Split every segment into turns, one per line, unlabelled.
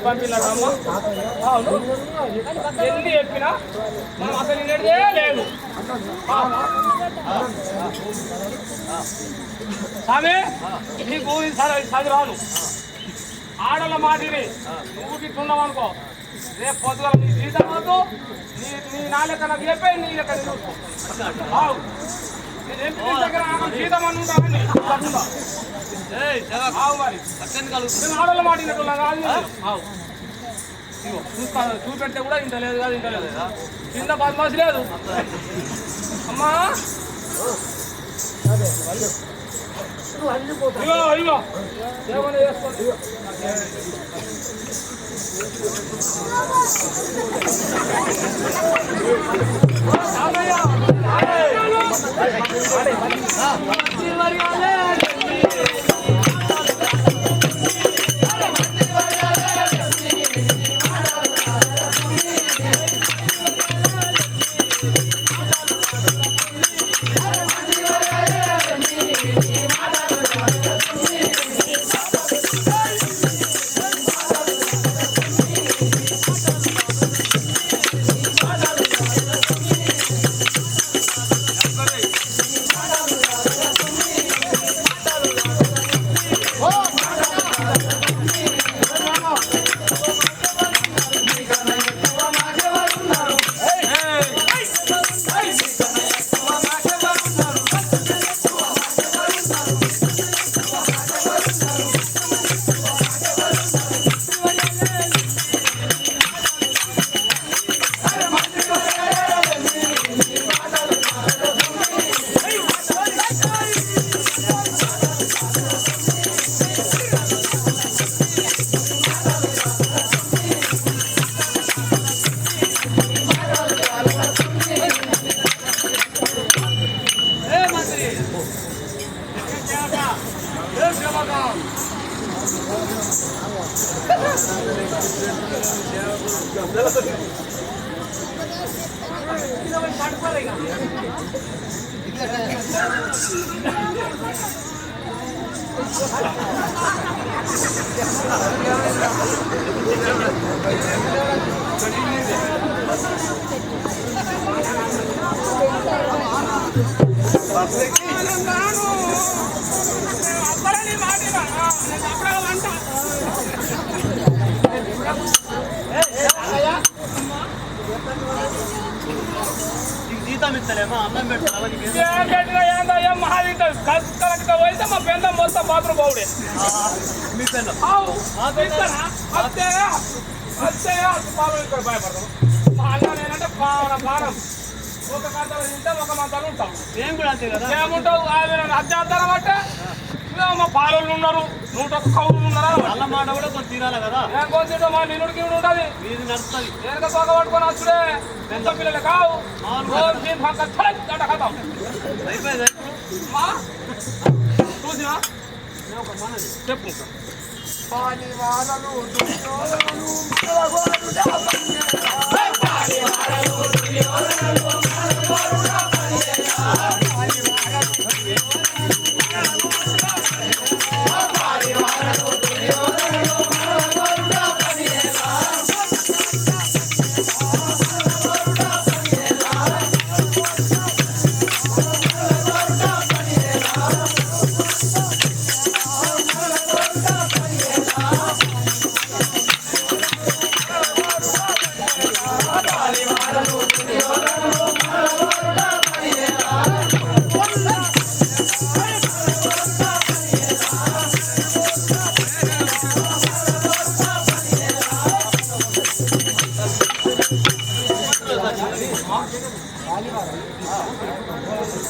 పంపిల్లడమ్మ అవును ఎన్ని చెప్పినా మనం అసలు వినేదే లేదు. స్వామి నీకు సది రాను ఆడల మాటిని నువ్వు గిట్టున్నావు అనుకో రేపు పొద్దుగా నీ జీతం వద్దు నీ నా లెక్క నాకు చెప్పే నీ లెక్క చూసుకో. నేను ఎంపీ దగ్గర జీతం అని ఉంటానని మరి ఆడల మాట కాదు చూస్తాను చూపెడితే కూడా ఇంత లేదు కాదు ఇంత లేదు కింద బద్మాసి లేదు అమ్మా. ఇగో ఇగో ఏమన్నా చేసుకోండి. జీతం ఇస్తలేమా అన్నం పెడతా పోయితే మా పెంద మొత్తం బాత్రూమ్ పోవుడే మీ పెంద భయపడతాం మా అన్న నేనంటే భారం ఒక గంటలు తింటే ఒక మంతలు ఉంటాం. ఏం కూడా అంతే కదా ఏముంటావు అత్యాధారం అంటే మా పాలలు ఉన్నారు 101 కౌలు ఉన్నారు వాళ్ళ మాట కూడా కొంచెం తినాలి కదా. ఏం కొంచెం మా నిన్నుడికి ఉంటుంది ఇది నడుస్తుంది వెనక తోక పట్టుకొని వచ్చుడే ఎంత పిల్లలు కావు కథం అయిపోయింది చూసినా చెప్పు.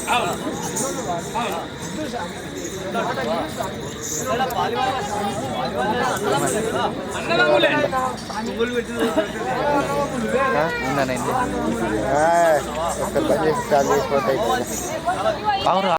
అవును అవును అన్నదమ్ములే
ఉందనండి ఒక్క బంద్ చేసి చాలు చేసిపోతాయి